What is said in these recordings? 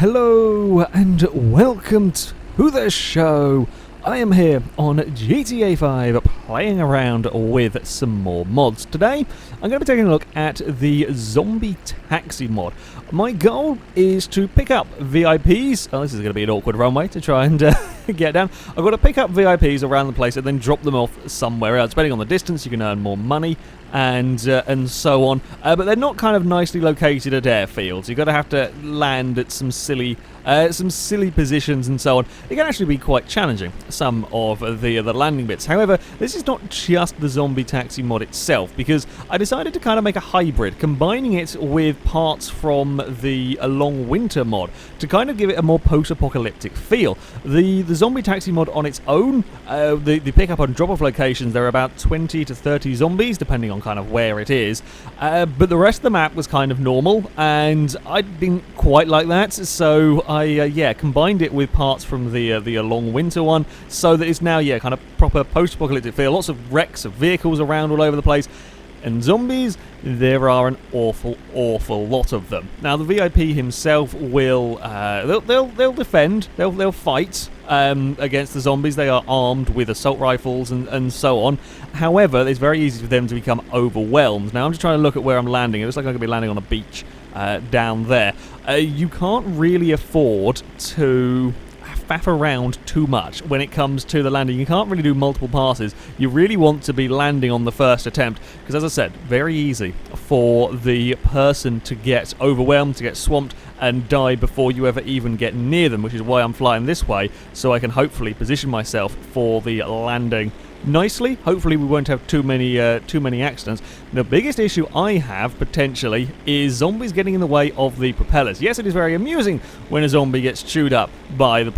Hello and welcome to the show. I am here on GTA 5 playing around with some more mods. Today I'm going to be taking a look at the zombie taxi mod. My goal is to pick up VIPs. Oh, this is going to be an awkward runway to try and get down. I've got to pick up VIPs around the place and then drop them off somewhere else. Depending on the distance, you can earn more money and so on. But they're not kind of nicely located at airfields. You've got to have to land at some silly positions and so on. It can actually be quite challenging, some of the landing bits. However, this is not just the zombie taxi mod itself, because I decided to kind of make a hybrid, combining it with parts from the Long Winter mod to kind of give it a more post-apocalyptic feel. The zombie taxi mod on its own, the pick-up and drop-off locations, there are about 20 to 30 zombies, depending on kind of where it is. But the rest of the map was kind of normal, and I didn't quite like that, so I combined it with parts from the Long Winter one, so that it's now kind of proper post-apocalyptic feel. Lots of wrecks of vehicles around all over the place, and zombies, there are an awful lot of them. Now the VIP himself will they'll defend, they'll fight against the zombies. They are armed with assault rifles and so on. However, it's very easy for them to become overwhelmed. Now I'm just trying to look at where I'm landing. It looks like I'm going to be landing on a beach down there. You can't really afford to faff around too much when it comes to the landing. You can't really do multiple passes. You really want to be landing on the first attempt, because as I said, very easy for the person to get overwhelmed, to get swamped and die before you ever even get near them, which is why I'm flying this way, so I can hopefully position myself for the landing nicely. Hopefully we won't have too many accidents. The biggest issue I have potentially is zombies getting in the way of the propellers. Yes, it is very amusing when a zombie gets chewed up by the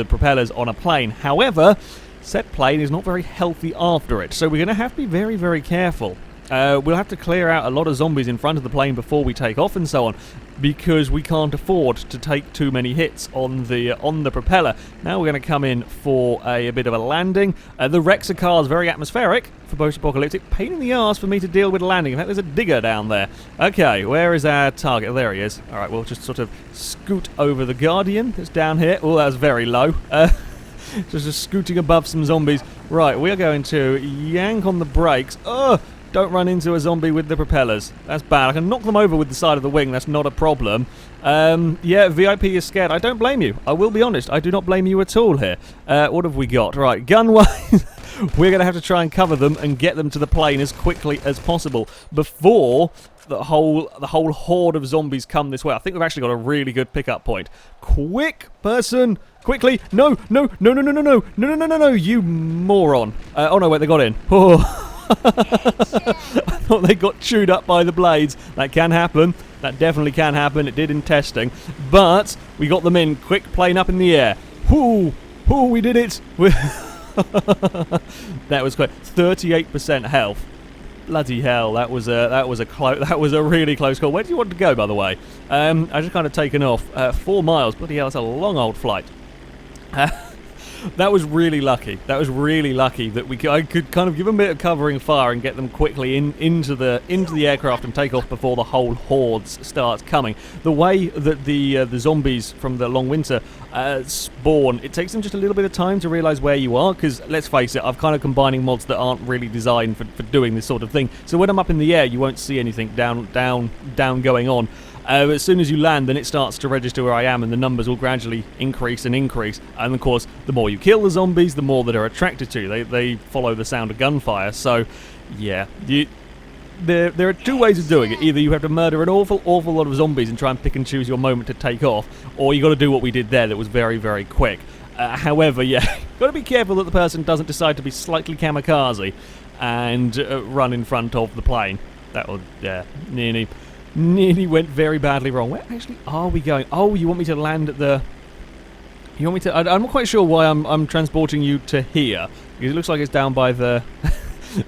propellers on a plane. However, said plane is not very healthy after it, so we're going to have to be very, very careful. We'll have to clear out a lot of zombies in front of the plane before we take off and so on, because we can't afford to take too many hits on the propeller. Now we're going to come in for a bit of a landing. The Rexa car is very atmospheric for post-apocalyptic. Pain in the arse for me to deal with landing. In fact, there's a digger down there. Okay, where is our target? There he is. All right, we'll just sort of scoot over the Guardian that's down here. Oh, that was very low. Just scooting above some zombies. Right, we are going to yank on the brakes. Oh! Don't run into a zombie with the propellers. That's bad. I can knock them over with the side of the wing. That's not a problem. Yeah, VIP is scared. I don't blame you. I will be honest. I do not blame you at all here. What have we got? Right, gun-wise, we're going to have to try and cover them and get them to the plane as quickly as possible before the whole horde of zombies come this way. I think we've actually got a really good pickup point. Quick, person! Quickly! No, you moron! Oh no, wait, they got in. Oh. I thought they got chewed up by the blades. That can happen. That definitely can happen. It did in testing. But we got them in. Quick, plane up in the air. Whoo! We did it! That was quick. 38% health. Bloody hell! That was a really close call. Where do you want to go, by the way? I just kind of taken off 4 miles. Bloody hell! That's a long old flight. That was really lucky. That I could kind of give them a bit of covering fire and get them quickly into the aircraft and take off before the whole hordes start coming. The way that the zombies from the Long Winter spawn, it takes them just a little bit of time to realise where you are, because let's face it, I'm kind of combining mods that aren't really designed for doing this sort of thing. So when I'm up in the air, you won't see anything down going on. As soon as you land, then it starts to register where I am, and the numbers will gradually increase. And of course, the more you kill the zombies, the more that are attracted to you. They follow the sound of gunfire. So, yeah, there are two ways of doing it. Either you have to murder an awful lot of zombies and try and pick and choose your moment to take off, or you got to do what we did there. That was very, very quick. However, yeah, got to be careful that the person doesn't decide to be slightly kamikaze and run in front of the plane. That would, nearly went very badly wrong. Where actually are we going? Oh, you want me to land at the... You want me to... I'm not quite sure why I'm transporting you to here. Because it looks like it's down by the...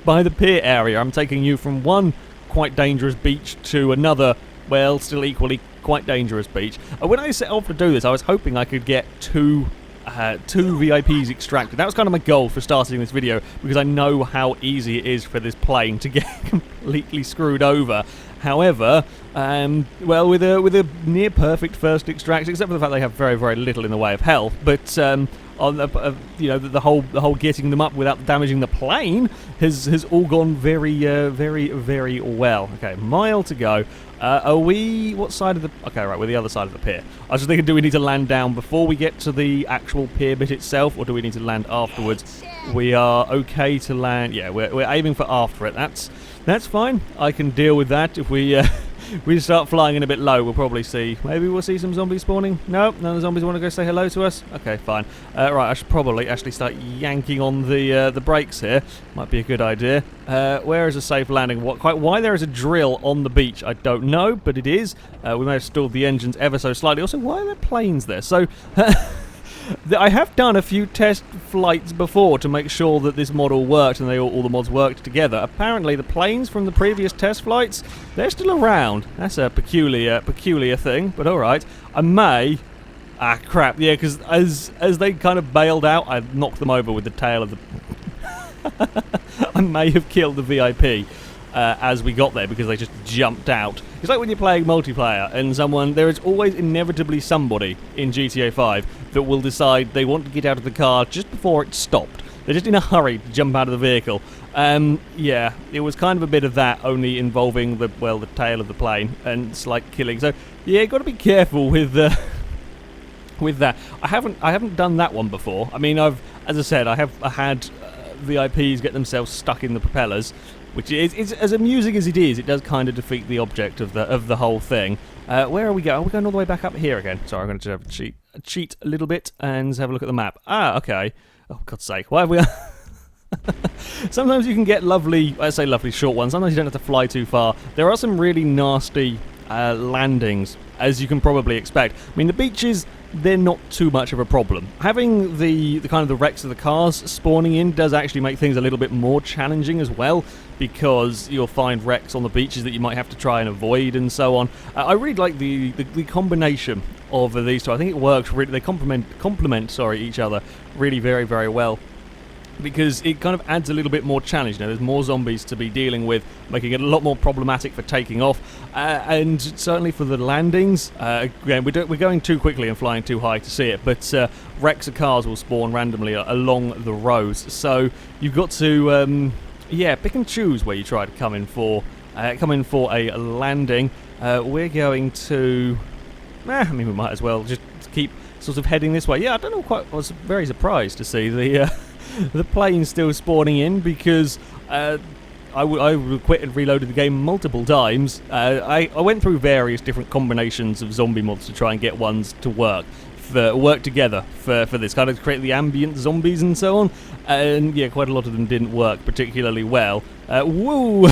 by the pier area. I'm taking you from one quite dangerous beach to another, well, still equally quite dangerous beach. When I set off to do this, I was hoping I could get two VIPs extracted. That was kind of my goal for starting this video, because I know how easy it is for this plane to get completely screwed over. However, well, with a near perfect first extraction, except for the fact they have very, very little in the way of health, but on the the whole getting them up without damaging the plane has all gone very, very well. Okay, mile to go. Are we what side of the? Okay, right, we're the other side of the pier. I was just thinking, do we need to land down before we get to the actual pier bit itself, or do we need to land afterwards? We are okay to land. Yeah, we're aiming for after it. That's fine. I can deal with that. If we we start flying in a bit low, we'll probably see. Maybe we'll see some zombies spawning. No, none of the zombies want to go say hello to us. Okay, fine. Right, I should probably actually start yanking on the brakes here. Might be a good idea. Where is a safe landing? Why there is a drill on the beach, I don't know, but it is. We may have stalled the engines ever so slightly. Also, why are there planes there? So. I have done a few test flights before to make sure that this model worked and all the mods worked together. Apparently the planes from the previous test flights, they're still around. That's a peculiar thing, but alright. I may... Ah, crap, yeah, because as they kind of bailed out, I knocked them over with the tail of the... I may have killed the VIP. As we got there because they just jumped out. It's like when you're playing multiplayer and there is always inevitably somebody in GTA 5 that will decide they want to get out of the car just before it's stopped. They're just in a hurry to jump out of the vehicle. Yeah, it was kind of a bit of that, only involving the tail of the plane and slight killing. So yeah, got to be careful with with that. I haven't done that one before. I mean, as I said, I had VIPs get themselves stuck in the propellers. Which is as amusing as it is, it does kind of defeat the object of the whole thing. Where are we going? Are we going all the way back up here again? Sorry, I'm going to have to cheat a little bit and have a look at the map. Ah, okay. Oh, God's sake. Why have we... Sometimes you can get lovely short ones. Sometimes you don't have to fly too far. There are some really nasty landings, as you can probably expect. I mean, the beaches, they're not too much of a problem. Having the kind of the wrecks of the cars spawning in does actually make things a little bit more challenging as well, because you'll find wrecks on the beaches that you might have to try and avoid and so on. I really like the combination of these two. I think it works really. They complement each other really very, very well, because it kind of adds a little bit more challenge. There's more zombies to be dealing with, making it a lot more problematic for taking off, and certainly for the landings. Again, we're going too quickly and flying too high to see it, but wrecks of cars will spawn randomly along the roads, so you've got to pick and choose where you try to come in for a landing. We're going to... I mean, we might as well just keep sort of heading this way. Yeah, I don't know I was very surprised to see the plane still spawning in, because I quit and reloaded the game multiple times. I went through various different combinations of zombie mods to try and get ones to work together for this, kind of create the ambient zombies and so on. And yeah, quite a lot of them didn't work particularly well. Woo!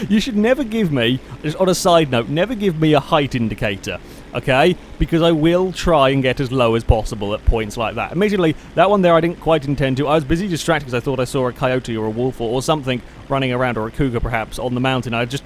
You should never give me, just on a side note, never give me a height indicator, okay? Because I will try and get as low as possible at points like that. Admittedly, that one there I didn't quite intend to. I was busy distracted because I thought I saw a coyote or a wolf or something running around, or a cougar perhaps, on the mountain. I just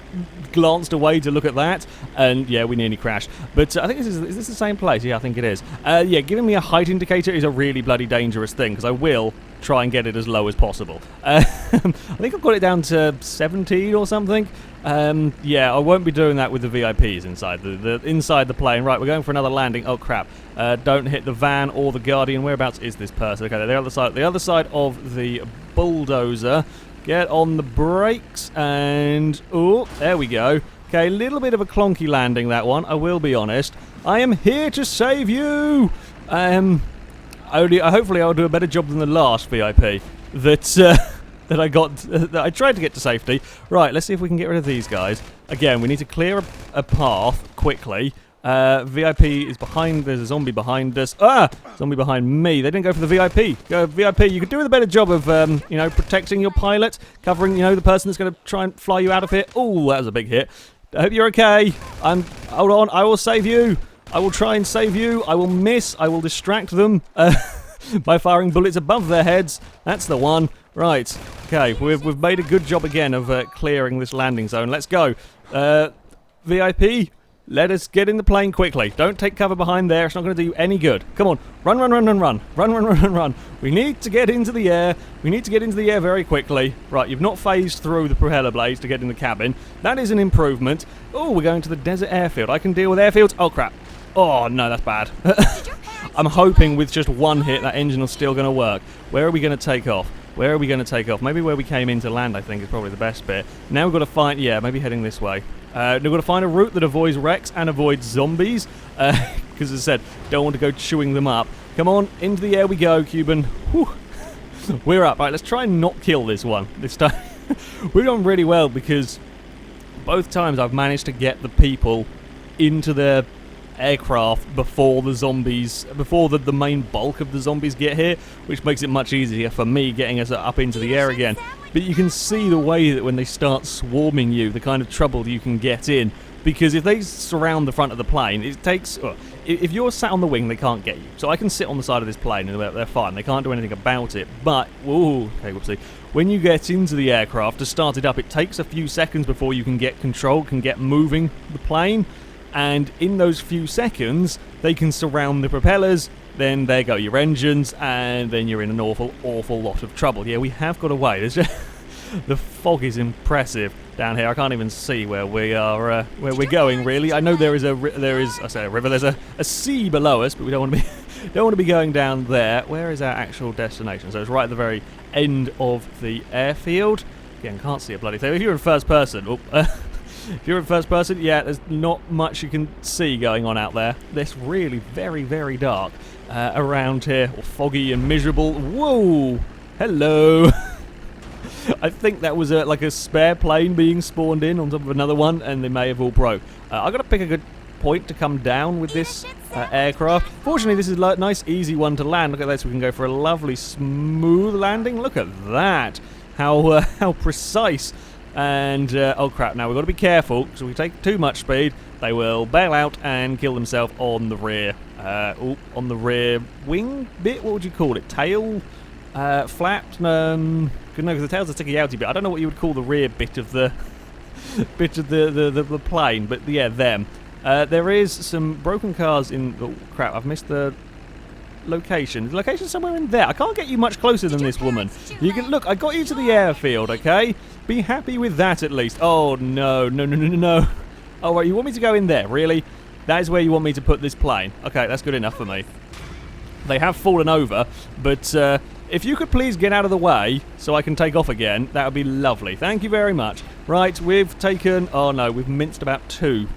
glanced away to look at that, and yeah, we nearly crashed. But I think is this the same place? Yeah, I think it is. Yeah, giving me a height indicator is a really bloody dangerous thing, because I will try and get it as low as possible. I think I've got it down to 17 or something. Yeah, I won't be doing that with the VIPs inside inside the plane. Right, we're going for another landing. Oh crap! Don't hit the van or the Guardian. Whereabouts is this person? Okay, the other side of the bulldozer. Get on the brakes and oh, there we go. Okay, a little bit of a clunky landing, that one. I will be honest. I am here to save you. Hopefully I'll do a better job than the last VIP that I got. That I tried to get to safety. Right, let's see if we can get rid of these guys. Again, we need to clear a path quickly. VIP is behind. There's a zombie behind us. Ah, zombie behind me. They didn't go for the VIP. Go VIP. You could do with a better job of protecting your pilot, covering the person that's going to try and fly you out of here. Oh, that was a big hit. I hope you're okay. Hold on. I will save you. I will try and save you. I will miss. I will distract them by firing bullets above their heads. That's the one. Right. Okay. We've made a good job again of clearing this landing zone. Let's go. VIP. Let us get in the plane quickly. Don't take cover behind there. It's not going to do you any good. Come on. Run, run, run, run, run. Run, run, run, run, run. We need to get into the air. We need to get into the air very quickly. Right, you've not phased through the propeller blades to get in the cabin. That is an improvement. Oh, we're going to the desert airfield. I can deal with airfields. Oh, crap. Oh, no, that's bad. I'm hoping with just one hit that engine is still going to work. Where are we going to take off? Where are we going to take off? Maybe where we came in to land, I think, is probably the best bit. Now we've got to find... Yeah, maybe heading this way. We've got to find a route that avoids wrecks and avoids zombies. Because, as I said, don't want to go chewing them up. Come on, into the air we go, Cuban. Whew. We're up. Right, let's try and not kill this one this time. We've done really well because both times I've managed to get the people into their aircraft before the zombies, before the main bulk of the zombies get here, which makes it much easier for me getting us up into the air again. But you can see the way that when they start swarming you, the kind of trouble you can get in, because if they surround the front of the plane, it takes... if you're sat on the wing, they can't get you. So I can sit on the side of this plane and they're fine. They can't do anything about it. But, ooh, okay, whoopsie. When you get into the aircraft to start it up, it takes a few seconds before you can get control, can get moving the plane. And in those few seconds, they can surround the propellers, then there go your engines, and then you're in an awful, awful lot of trouble. Yeah, we have got away. There's just the fog is impressive down here. I can't even see where we are, where we're going. Really, I know there's a river. There's a sea below us, but we don't want to be going down there. Where is our actual destination? So it's right at the very end of the airfield. Again, can't see a bloody thing. If you're in first person, if you're in first person, yeah, there's not much you can see going on out there. It's really very, very dark around here, or foggy and miserable. Whoa! Hello! I think that was like a spare plane being spawned in on top of another one, and they may have all broke. I've got to pick a good point to come down with this aircraft. Fortunately, this is a nice, easy one to land. Look at this. We can go for a lovely, smooth landing. Look at that. How precise. And, oh crap, now we've got to be careful, because if we take too much speed, they will bail out and kill themselves on the rear, on the rear wing bit, what would you call it, tail, flapped, no, because the tail's a sticky outy bit, I don't know what you would call the rear bit of the, the plane, but yeah, them. There is some broken cars in, oh crap, I've missed the location. The location's somewhere in there. I can't get you much closer than this woman. You can look. I got you to the airfield. Okay, be happy with that at least. Oh no, no, no, no, no, no. Oh right, you want me to go in there? Really? That is where you want me to put this plane? Okay, that's good enough for me. They have fallen over, but if you could please get out of the way so I can take off again, that would be lovely. Thank you very much. Right, we've taken. Oh no, we've minced about 2.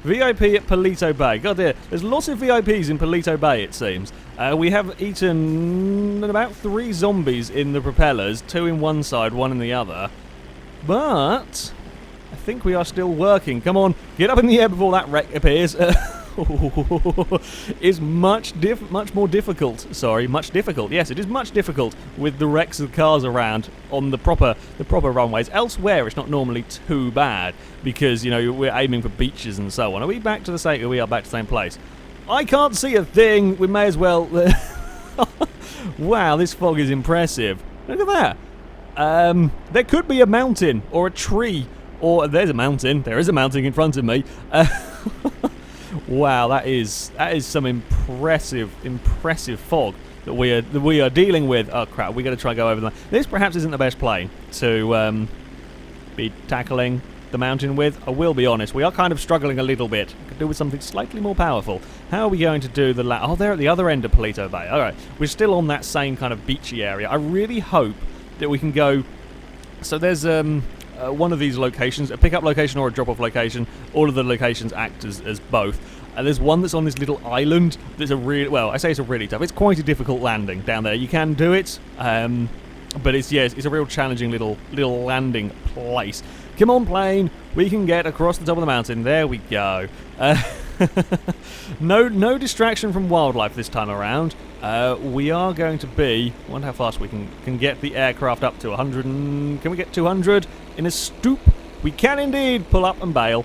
VIP at Palito Bay. God dear, there's lots of VIPs in Palito Bay, it seems. We have eaten about 3 zombies in the propellers, 2 in one side, 1 in the other. But I think we are still working. Come on, get up in the air before that wreck appears. Is much more difficult. Sorry, much difficult. Yes, it is much difficult with the wrecks of cars around on the proper runways. Elsewhere, it's not normally too bad because, you know, we're aiming for beaches and so on. Are we back to the same? We are back to the same place. I can't see a thing. We may as well. Wow, this fog is impressive. Look at that. There could be a mountain or a tree, or there's a mountain. There is a mountain in front of me. Wow, that is some impressive fog that we are dealing with. Oh crap, we got to try and go over that. This perhaps isn't the best plane to be tackling the mountain with. I will be honest, we are kind of struggling a little bit. Could do with something slightly more powerful. How are we going to do the oh, they're at the other end of Palito Bay. All right, we're still on that same kind of beachy area. I really hope that we can go. So there's one of these locations, a pickup location or a drop-off location. All of the locations act as both. There's one that's on this little island that's a really, well, I say it's a really tough, it's quite a difficult landing down there. You can do it, but it's a real challenging little landing place. Come on, plane, we can get across the top of the mountain. There we go. No distraction from wildlife this time around. We are going to be, I wonder how fast we can get the aircraft up to 100 and, can we get 200 in a stoop? We can indeed pull up and bail.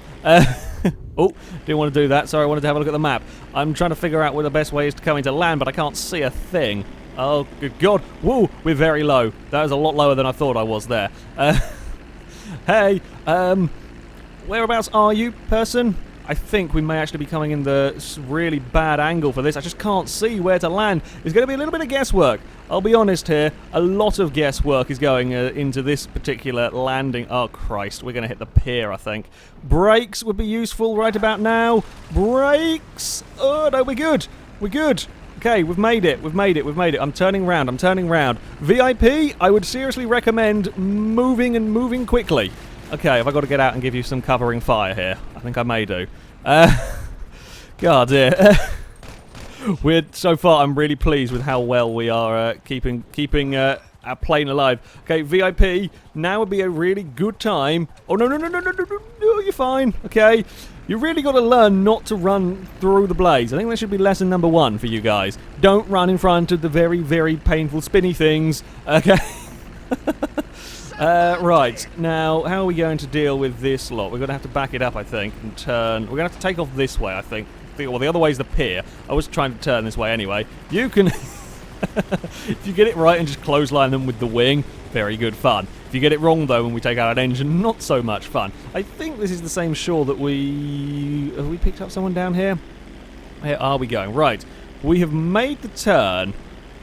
Oh, didn't want to do that. Sorry, I wanted to have a look at the map. I'm trying to figure out where the best way is to come into land, but I can't see a thing. Oh, good God. Whoa, we're very low. That was a lot lower than I thought I was there. Hey, Whereabouts are you, person? I think we may actually be coming in the really bad angle for this. I just can't see where to land. It's going to be a little bit of guesswork. I'll be honest here. A lot of guesswork is going into this particular landing. Oh, Christ. We're going to hit the pier, I think. Brakes would be useful right about now. Brakes! Oh, no, we're good. We're good. Okay, we've made it. We've made it. We've made it. I'm turning round. I'm turning round. VIP, I would seriously recommend moving and moving quickly. Okay, have I got to get out and give you some covering fire here? I think I may do. God, dear. So far, I'm really pleased with how well we are keeping our plane alive. Okay, VIP, now would be a really good time. Oh, no, you're fine. Okay, you really got to learn not to run through the blaze. I think that should be lesson number 1 for you guys. Don't run in front of the very, very painful spinny things. Okay. Right, now, how are we going to deal with this lot? We're going to have to back it up, I think, and turn. We're going to have to take off this way, I think. Well, the other way is the pier. I was trying to turn this way anyway. You can... If you get it right and just clothesline them with the wing, very good fun. If you get it wrong, though, when we take out an engine, not so much fun. I think this is the same shore that we... Have we picked up someone down here? Where are we going? Right, we have made the turn,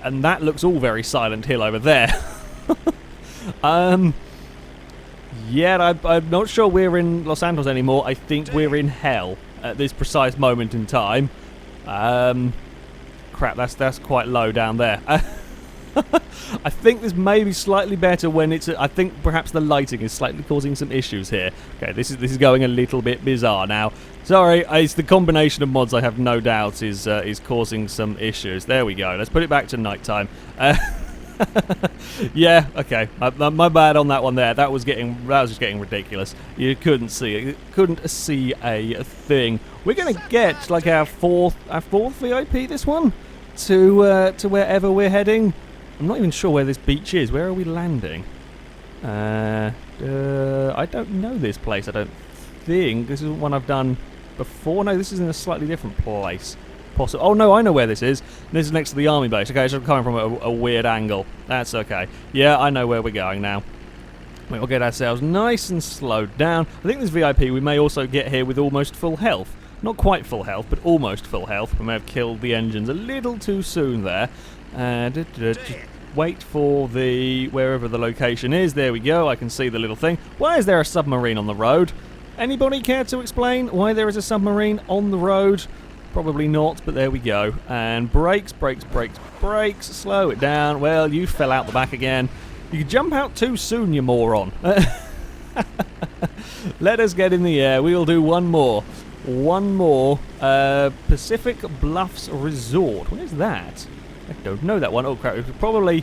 and that looks all very Silent Hill over there. Yeah, I'm not sure we're in Los Santos anymore. I think we're in hell at this precise moment in time. Crap, that's quite low down there. I think this may be slightly better when it's... I think perhaps the lighting is slightly causing some issues here. Okay, this is going a little bit bizarre now. Sorry, it's the combination of mods I have no doubt is causing some issues. There we go. Let's put it back to nighttime. Yeah, okay. My bad on that one there. That was just getting ridiculous. You couldn't see it. You couldn't see a thing. We're gonna get like our fourth VIP this one to wherever we're heading. I'm not even sure where this beach is. Where are we landing? I don't know this place. I don't think this is one I've done before. No, this is in a slightly different place. Oh no, I know where this is. This is next to the army base. Okay, so I'm coming from a weird angle. That's okay. Yeah, I know where we're going now. We'll get ourselves nice and slowed down. I think this VIP we may also get here with almost full health. Not quite full health, but almost full health. We may have killed the engines a little too soon there. Wait for the... wherever the location is. There we go. I can see the little thing. Why is there a submarine on the road? Anybody care to explain why there is a submarine on the road? Probably not, but there we go. And brakes. Slow it down. Well, you fell out the back again. You jump out too soon, you moron. Let us get in the air. We'll do one more. Pacific Bluffs Resort. What is that? I don't know that one. Oh, crap. It's probably...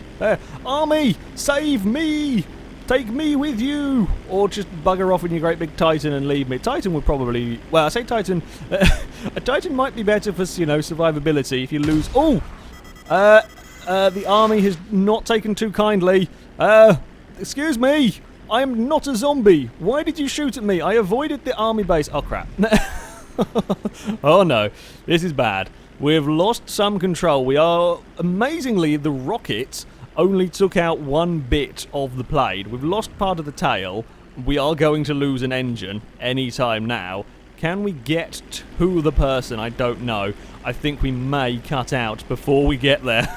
Army! Save me! Take me with you! Or just bugger off in your great big Titan and leave me. Titan would probably... Well, I say Titan... a Titan might be better for, survivability if you lose... Oh! The army has not taken too kindly. Excuse me! I am not a zombie. Why did you shoot at me? I avoided the army base. Oh, crap. Oh, no. This is bad. We've lost some control. We are... Amazingly, the rocket... only took out one bit of the plane. We've lost part of the tail. We are going to lose an engine any time now. Can we get to the person? I don't know. I think we may cut out before we get there.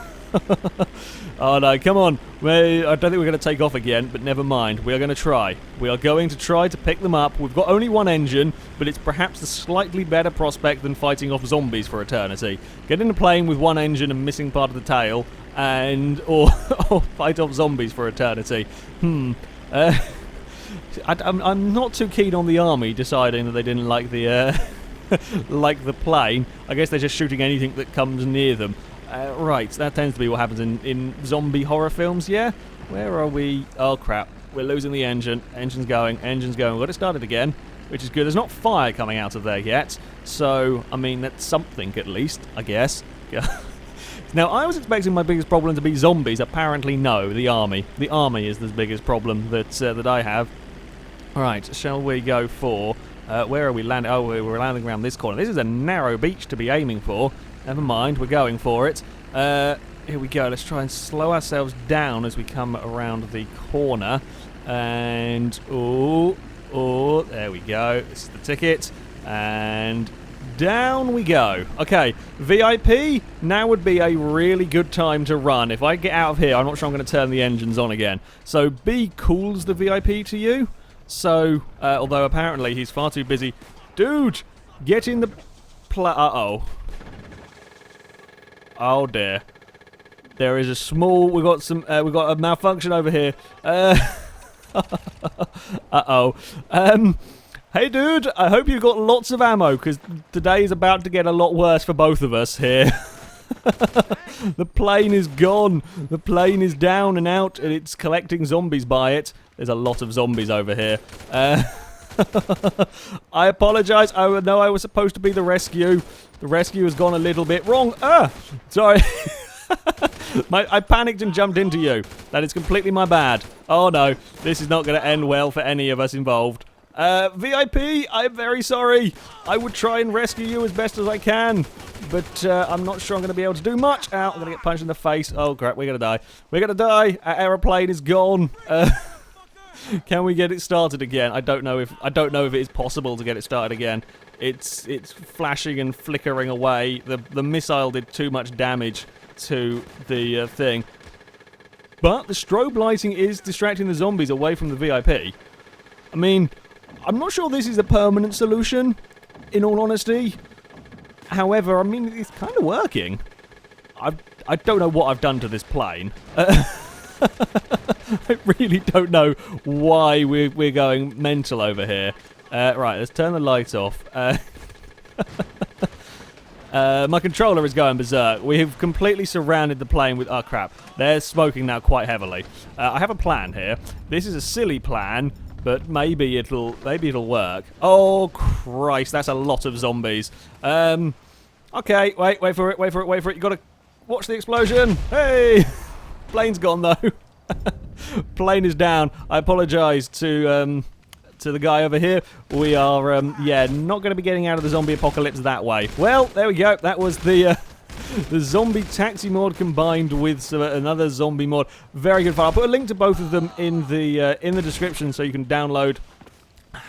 Oh no, come on. I don't think we're going to take off again, but never mind. We are going to try. We are going to try to pick them up. We've got only one engine, but it's perhaps a slightly better prospect than fighting off zombies for eternity. Get in a plane with one engine and missing part of the tail, or fight off zombies for eternity. I'm not too keen on the army deciding that they didn't like the like the plane. I guess they're just shooting anything that comes near them. Right, that tends to be what happens in zombie horror films, yeah? Where are we? Oh, crap. We're losing the engine. Engine's going. We've got it started again, which is good. There's not fire coming out of there yet, so, I mean, that's something at least, I guess. Now, I was expecting my biggest problem to be zombies. Apparently, no, the army. The army is the biggest problem that I have. Alright, shall we go for... where are we landing? Oh, we're landing around this corner. This is a narrow beach to be aiming for. Never mind, we're going for it. Here we go. Let's try and slow ourselves down as we come around the corner. And... Oh, Oh, there we go. This is the ticket. And down we go. Okay, VIP, now would be a really good time to run. If I get out of here, I'm not sure I'm going to turn the engines on again. So B calls the VIP to you. So, although apparently he's far too busy. Dude, get in the uh-oh. Oh dear. There is a small, we've got a malfunction over here. Uh-oh. Hey dude, I hope you've got lots of ammo, because today is about to get a lot worse for both of us here. The plane is gone. The plane is down and out, and it's collecting zombies by it. There's a lot of zombies over here. I apologize. I know I was supposed to be the rescue. The rescue has gone a little bit wrong. Sorry. I panicked and jumped into you. That is completely my bad. Oh no, this is not going to end well for any of us involved. VIP, I'm very sorry. I would try and rescue you as best as I can, but I'm not sure I'm going to be able to do much. Ow, I'm going to get punched in the face. Oh crap, we're going to die. We're going to die. Our aeroplane is gone. Can we get it started again? I don't know if it is possible to get it started again. It's flashing and flickering away. The missile did too much damage to the thing. But the strobe lighting is distracting the zombies away from the VIP. I mean, I'm not sure this is a permanent solution, in all honesty. However, I mean, it's kind of working. I don't know what I've done to this plane. I really don't know why we're going mental over here. Right, let's turn the lights off. My controller is going berserk. We have completely surrounded the plane with... Oh, crap. They're smoking now quite heavily. I have a plan here. This is a silly plan, but maybe it'll work. Oh, Christ. That's a lot of zombies. Okay, wait for it. You gotta watch the explosion. Hey! Plane's gone, though. Plane is down. I apologize to the guy over here. We are, yeah, not going to be getting out of the zombie apocalypse that way. Well, there we go. That was the zombie taxi mod combined with another zombie mod. Very good fun. I'll put a link to both of them in the description so you can download.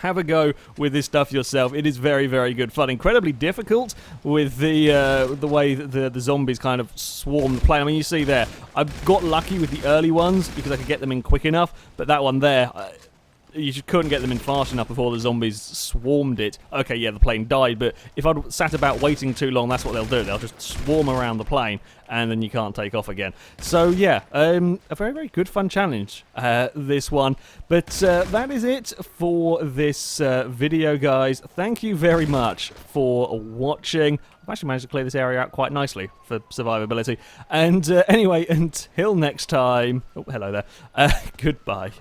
Have a go with this stuff yourself. It is very, very good fun. Incredibly difficult with the way that the zombies kind of swarm the plane. I mean, you see there, I got lucky with the early ones because I could get them in quick enough, but that one there... you just couldn't get them in fast enough before the zombies swarmed it. Okay, yeah, the plane died, but if I'd sat about waiting too long, that's what they'll do. They'll just swarm around the plane, and then you can't take off again. So, yeah, a very, very good fun challenge, this one. But that is it for this video, guys. Thank you very much for watching. I've actually managed to clear this area out quite nicely for survivability. And anyway, until next time... Oh, hello there. Goodbye.